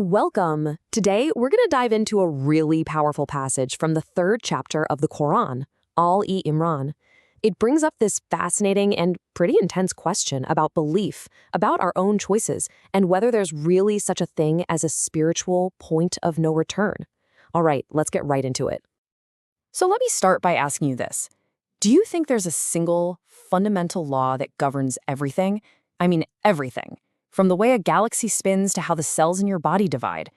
Welcome! Today, we're going to dive into a really powerful passage from the third chapter of the Quran, Al-Imran. It brings up this fascinating and pretty intense question about belief, about our own choices, and whether there's really such a thing as a spiritual point of no return. All right, let's get right into it. So let me start by asking you this. Do you think there's a single, fundamental law that governs everything? I mean, everything. From the way a galaxy spins to how the cells in your body divide.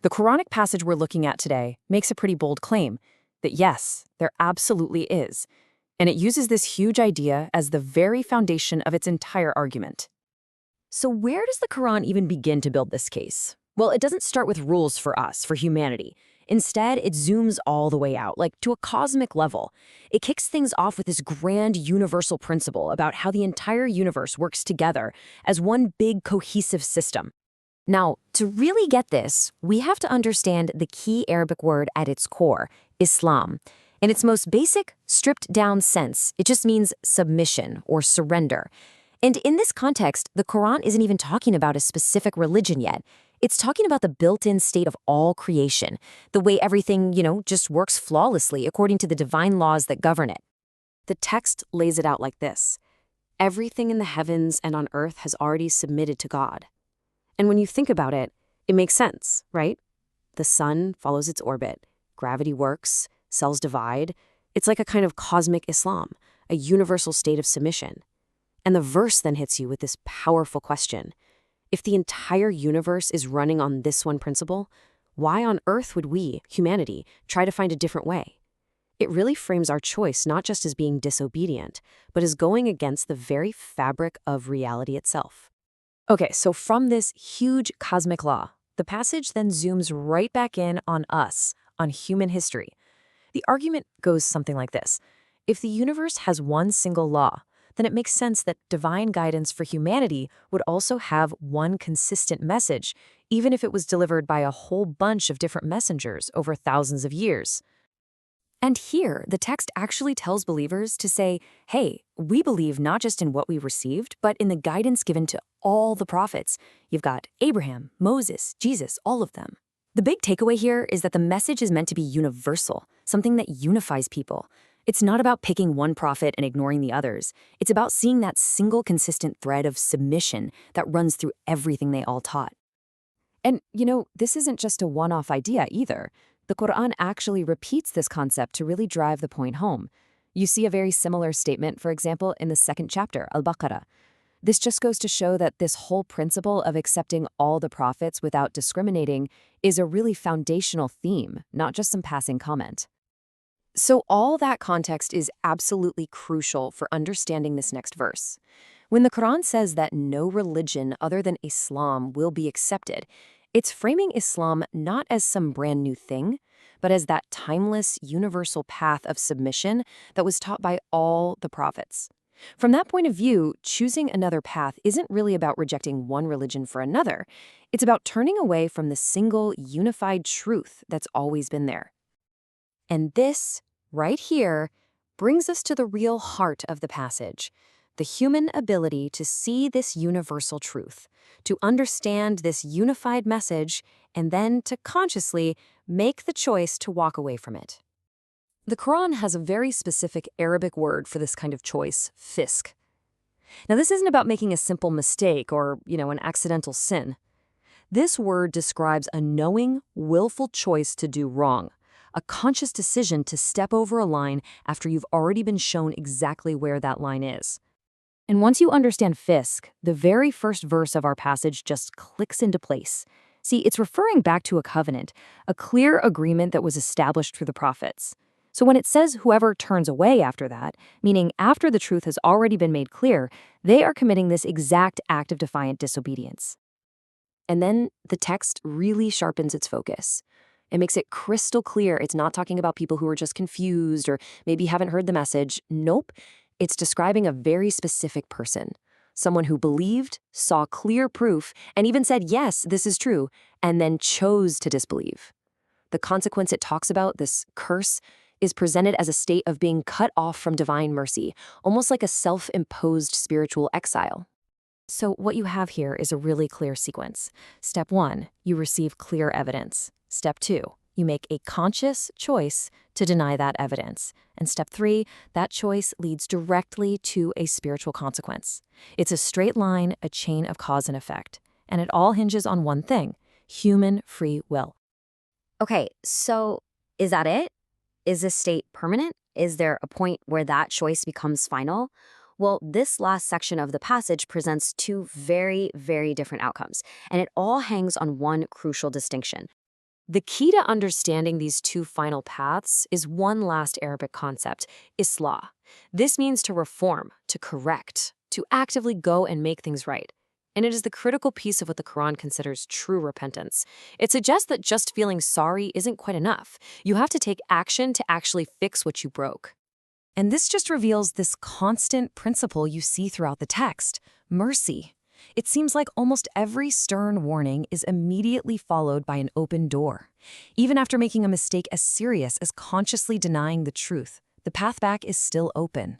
The Quranic passage we're looking at today makes a pretty bold claim that yes, there absolutely is. And it uses this huge idea as the very foundation of its entire argument. So where does the Quran even begin to build this case? Well, it doesn't start with rules for us, for humanity. Instead, it zooms all the way out, like to a cosmic level. It kicks things off with this grand universal principle about how the entire universe works together as one big cohesive system. Now, to really get this, we have to understand the key Arabic word at its core, Islam. In its most basic, stripped-down sense, it just means submission or surrender. And in this context, the Quran isn't even talking about a specific religion yet. It's talking about the built-in state of all creation, the way everything, just works flawlessly according to the divine laws that govern it. The text lays it out like this. Everything in the heavens and on earth has already submitted to God. And when you think about it, it makes sense, right? The sun follows its orbit, gravity works, cells divide. It's like a kind of cosmic Islam, a universal state of submission. And the verse then hits you with this powerful question. If the entire universe is running on this one principle, why on earth would we, humanity, try to find a different way? It really frames our choice not just as being disobedient, but as going against the very fabric of reality itself. Okay, so from this huge cosmic law, the passage then zooms right back in on us, on human history. The argument goes something like this. If the universe has one single law, then it makes sense that divine guidance for humanity would also have one consistent message, even if it was delivered by a whole bunch of different messengers over thousands of years. And here, the text actually tells believers to say, hey, we believe not just in what we received, but in the guidance given to all the prophets. You've got Abraham, Moses, Jesus, all of them. The big takeaway here is that the message is meant to be universal, something that unifies people. It's not about picking one prophet and ignoring the others. It's about seeing that single consistent thread of submission that runs through everything they all taught. And, this isn't just a one-off idea either. The Quran actually repeats this concept to really drive the point home. You see a very similar statement, for example, in the second chapter, Al-Baqarah. This just goes to show that this whole principle of accepting all the prophets without discriminating is a really foundational theme, not just some passing comment. So all that context is absolutely crucial for understanding this next verse. When the Quran says that no religion other than Islam will be accepted, it's framing Islam not as some brand new thing, but as that timeless, universal path of submission that was taught by all the prophets. From that point of view, choosing another path isn't really about rejecting one religion for another. It's about turning away from the single, unified truth that's always been there. And this, right here, brings us to the real heart of the passage, the human ability to see this universal truth, to understand this unified message, and then to consciously make the choice to walk away from it. The Quran has a very specific Arabic word for this kind of choice, fisk. Now, this isn't about making a simple mistake or, an accidental sin. This word describes a knowing, willful choice to do wrong, a conscious decision to step over a line after you've already been shown exactly where that line is. And once you understand fisk, the very first verse of our passage just clicks into place. See, it's referring back to a covenant, a clear agreement that was established through the prophets. So when it says whoever turns away after that, meaning after the truth has already been made clear, they are committing this exact act of defiant disobedience. And then the text really sharpens its focus. It makes it crystal clear it's not talking about people who are just confused or maybe haven't heard the message. Nope, it's describing a very specific person. Someone who believed, saw clear proof, and even said, yes, this is true, and then chose to disbelieve. The consequence it talks about, this curse, is presented as a state of being cut off from divine mercy, almost like a self-imposed spiritual exile. So what you have here is a really clear sequence. Step 1, you receive clear evidence. Step 2, you make a conscious choice to deny that evidence. And step 3, that choice leads directly to a spiritual consequence. It's a straight line, a chain of cause and effect. And it all hinges on one thing: human free will. Okay, so is that it? Is this state permanent? Is there a point where that choice becomes final? Well, this last section of the passage presents two very, very different outcomes, and it all hangs on one crucial distinction. The key to understanding these two final paths is one last Arabic concept: islah. This means to reform, to correct, to actively go and make things right. And it is the critical piece of what the Quran considers true repentance. It suggests that just feeling sorry isn't quite enough. You have to take action to actually fix what you broke. And this just reveals this constant principle you see throughout the text: mercy. It seems like almost every stern warning is immediately followed by an open door. Even after making a mistake as serious as consciously denying the truth, the path back is still open.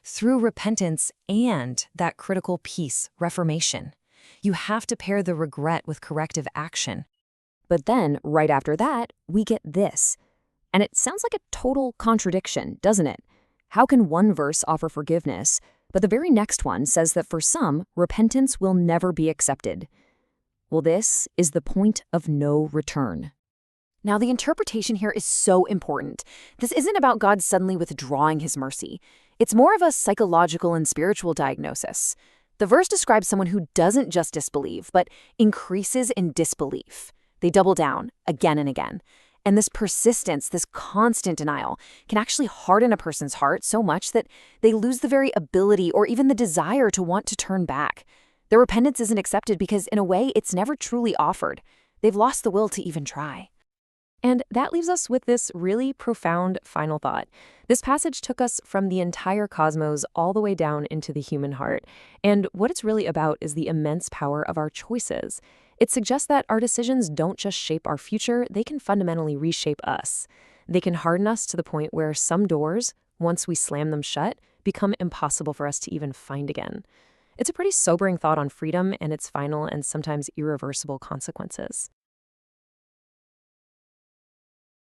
Through repentance and that critical piece, reformation, you have to pair the regret with corrective action. But then, right after that, we get this. And it sounds like a total contradiction, doesn't it? How can one verse offer forgiveness, but the very next one says that for some, repentance will never be accepted? Well, this is the point of no return. Now, the interpretation here is so important. This isn't about God suddenly withdrawing his mercy. It's more of a psychological and spiritual diagnosis. The verse describes someone who doesn't just disbelieve, but increases in disbelief. They double down again and again. And this persistence, this constant denial, can actually harden a person's heart so much that they lose the very ability or even the desire to want to turn back. Their repentance isn't accepted because, in a way, it's never truly offered. They've lost the will to even try. And that leaves us with this really profound final thought. This passage took us from the entire cosmos all the way down into the human heart. And what it's really about is the immense power of our choices. It suggests that our decisions don't just shape our future, they can fundamentally reshape us. They can harden us to the point where some doors, once we slam them shut, become impossible for us to even find again. It's a pretty sobering thought on freedom and its final and sometimes irreversible consequences.